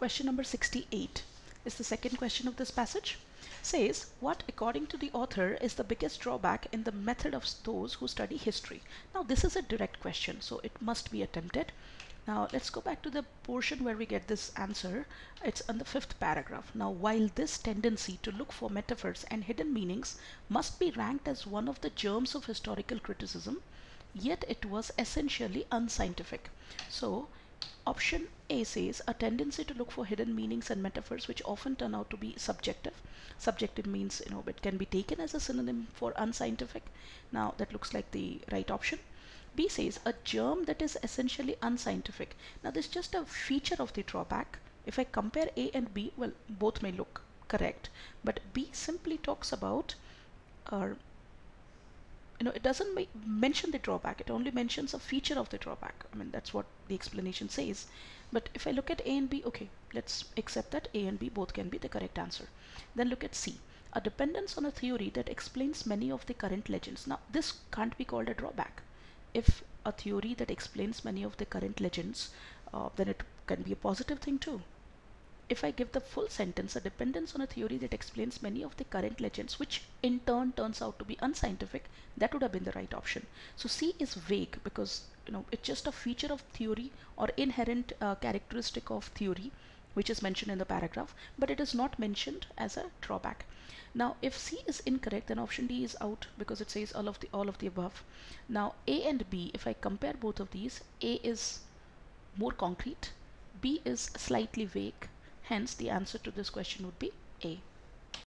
Question number 68 is the second question of this passage. Says, what according to the author is the biggest drawback in the method of those who study history? Now this is a direct question, so it must be attempted. Now let's go back to the portion where we get this answer. It's on the fifth paragraph. Now while this tendency to look for metaphors and hidden meanings must be ranked as one of the germs of historical criticism, yet it was essentially unscientific. So option A says a tendency to look for hidden meanings and metaphors which often turn out to be subjective. Subjective means, it can be taken as a synonym for unscientific. Now that looks like the right option. B says a germ that is essentially unscientific. Now this is just a feature of the drawback. If I compare A and B, well, both may look correct, but B simply talks about it doesn't mention the drawback. It only mentions a feature of the drawback. I mean, that's what the explanation says. But if I look at A and B, okay, let's accept that A and B both can be the correct answer. Then look at C, a dependence on a theory that explains many of the current legends. Now this can't be called a drawback. If a theory that explains many of the current legends, then it can be a positive thing too. If I give the full sentence, a dependence on a theory that explains many of the current legends, which in turn turns out to be unscientific, that would have been the right option. So C is vague because it's just a feature of theory or inherent characteristic of theory which is mentioned in the paragraph, but it is not mentioned as a drawback. Now if C is incorrect, then option D is out because it says all of the above. Now A and B, if I compare both of these, A is more concrete, B is slightly vague. Hence, the answer to this question would be A.